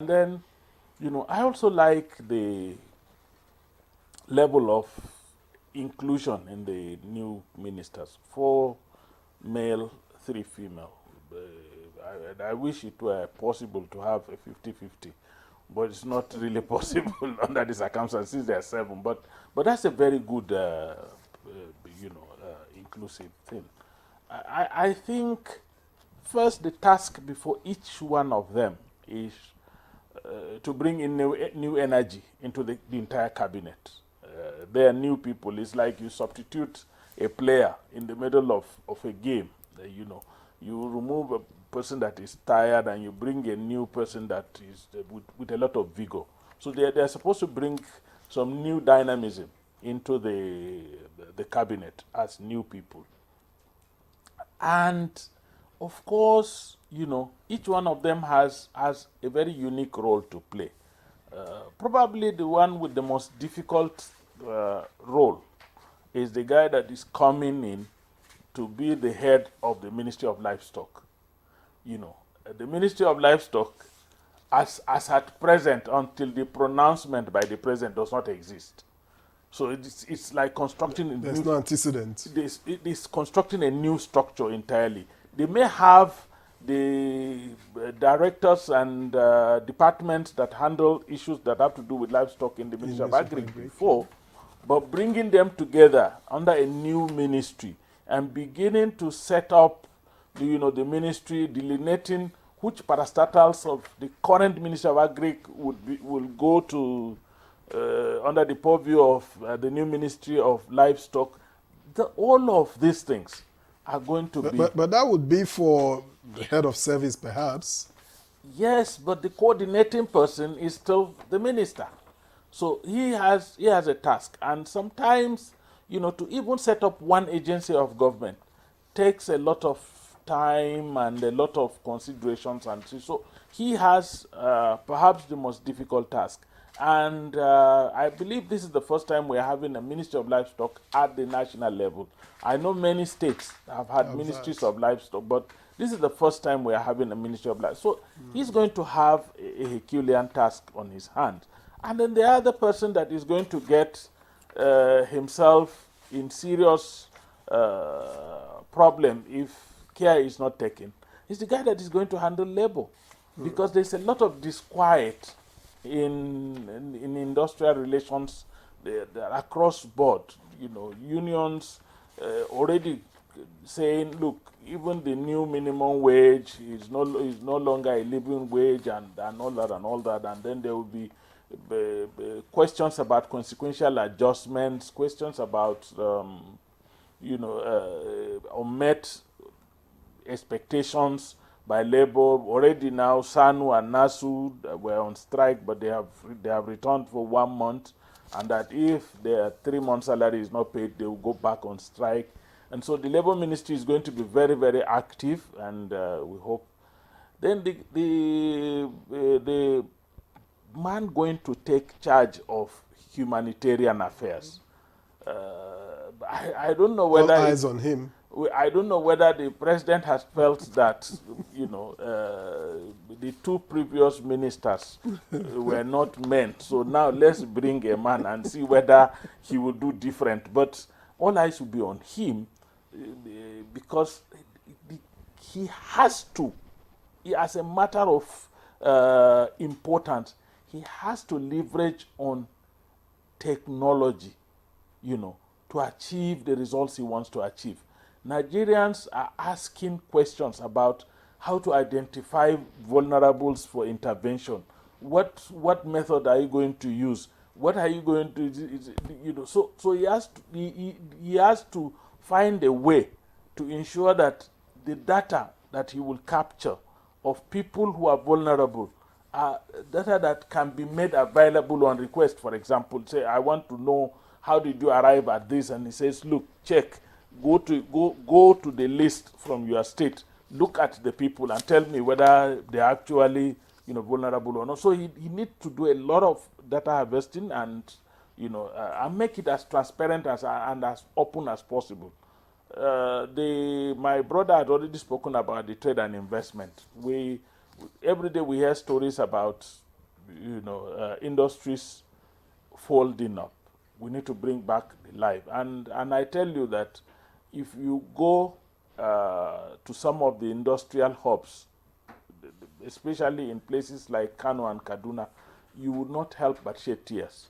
And then, I also like the level of inclusion in the new ministers. 4 male, 3 female. I wish it were possible to have a 50-50, but it's not really possible under the circumstances. There are 7, but that's a very good, inclusive thing. I think first the task before each one of them is to bring in new energy into the entire cabinet. They are new people. It's like you substitute a player in the middle of a game. You remove a person that is tired and you bring a new person that is with a lot of vigor. So they're supposed to bring some new dynamism into the cabinet as new people. And of course, each one of them has a very unique role to play. Probably the one with the most difficult role is the guy that is coming in to be the head of the Ministry of Livestock. The Ministry of Livestock, as at present, until the pronouncement by the president, does not exist. So it's like constructing. There's no antecedent. It is constructing a new structure entirely. They may have the directors and departments that handle issues that have to do with livestock in the Ministry of Agriculture before, but bringing them together under a new ministry and beginning to set up, the ministry, delineating which parastatals of the current Ministry of Agriculture will go to under the purview of the new Ministry of Livestock. All of these things are going to be. But that would be for the head of service, perhaps. Yes, but the coordinating person is still the minister. So he has a task. And sometimes, to even set up one agency of government takes a lot of time and a lot of considerations. And so he has perhaps the most difficult task. And I believe this is the first time we're having a Ministry of Livestock at the national level. I know many states have had ministries of livestock, but this is the first time we're having a Ministry of Livestock. So he's going to have a Herculean task on his hands. And then the other person that is going to get himself in serious problem if care is not taken is the guy that is going to handle labor. Because there's a lot of disquiet in industrial relations across board. Unions already saying, look, even the new minimum wage is no longer a living wage, and all that, and then there will be questions about consequential adjustments, questions about unmet expectations by labor. Already now, SANU and NASU were on strike, but they have returned for 1 month, and that if their 3-month salary is not paid, they will go back on strike. And so the Labor Ministry is going to be very, very active, and we hope. Then the man going to take charge of humanitarian affairs. I don't know whether all eyes on him. I don't know whether the president has felt that, the 2 previous ministers were not men. So now let's bring a man and see whether he will do different. But all eyes will be on him because he has to, as a matter of importance, he has to leverage on technology, to achieve the results he wants to achieve. Nigerians are asking questions about how to identify vulnerables for intervention. What method are you going to use? What are you going to, So he has to find a way to ensure that the data that he will capture of people who are vulnerable are data that can be made available on request. For example, say, I want to know how did you arrive at this, and he says, look, check. Go to the list from your state, look at the people and tell me whether they're actually vulnerable or not. So he needs to do a lot of data harvesting and and make it as transparent and as open as possible. My brother had already spoken about the trade and investment. Every day we hear stories about industries folding up. We need to bring back the life. And I tell you that if you go to some of the industrial hubs, especially in places like Kano and Kaduna, you would not help but shed tears.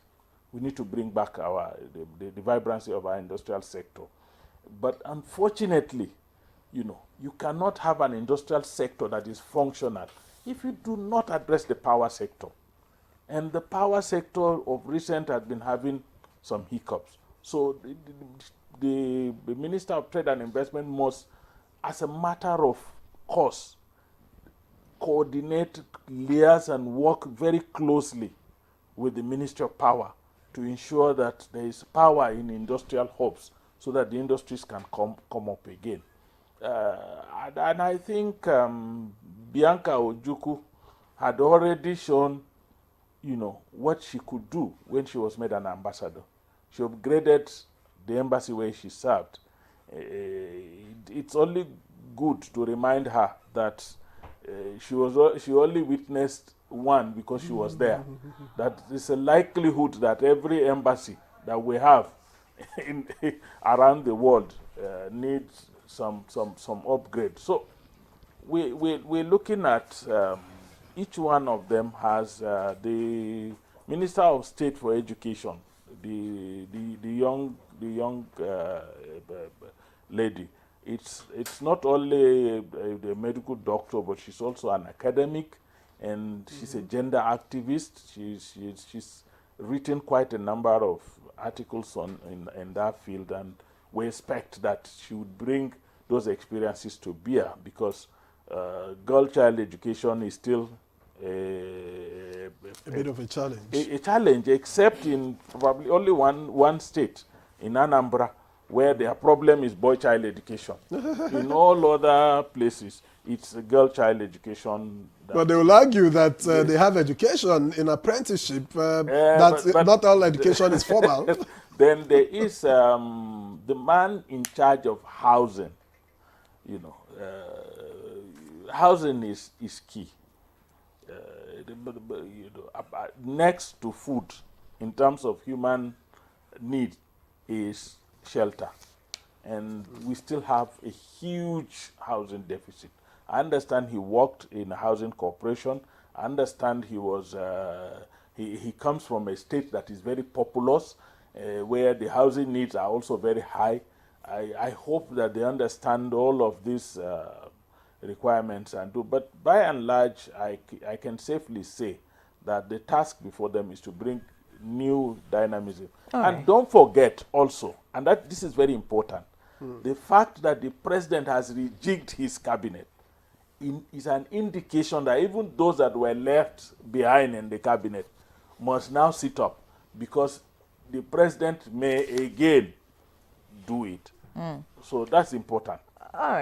We need to bring back the vibrancy of our industrial sector. But unfortunately, you cannot have an industrial sector that is functional if you do not address the power sector. And the power sector of recent has been having some hiccups. So the Minister of Trade and Investment must, as a matter of course, coordinate, liaise, and work very closely with the Ministry of Power to ensure that there is power in industrial hubs so that the industries can come up again. And I think Bianca Ojukwu had already shown, what she could do when she was made an ambassador. She upgraded the embassy where she served. It's only good to remind her that she only witnessed one because she was there. That there's a likelihood that every embassy that we have around the world needs some upgrade. So we're looking at each one of them has the Minister of State for Education, the young lady. It's not only a medical doctor, but she's also an academic, and she's a gender activist. She's written quite a number of articles in that field, and we expect that she would bring those experiences to bear, because girl-child education is still a bit of a challenge. A challenge, except in probably only one state, in Anambra, where their problem is boy-child education. In all other places, it's girl-child education. But they will argue that they have education in apprenticeship, but not all education is formal. Then there is the man in charge of housing. Housing is key. Next to food, in terms of human need, is shelter. And we still have a huge housing deficit. I understand he worked in a housing corporation. I understand he was he comes from a state that is very populous, where the housing needs are also very high. I hope that they understand all of these requirements and do. But by and large, I can safely say that the task before them is to bring new dynamism. And don't forget also, and this is very important, the fact that the president has rejigged his cabinet is an indication that even those that were left behind in the cabinet must now sit up, because the president may again do it. So that's important. All right.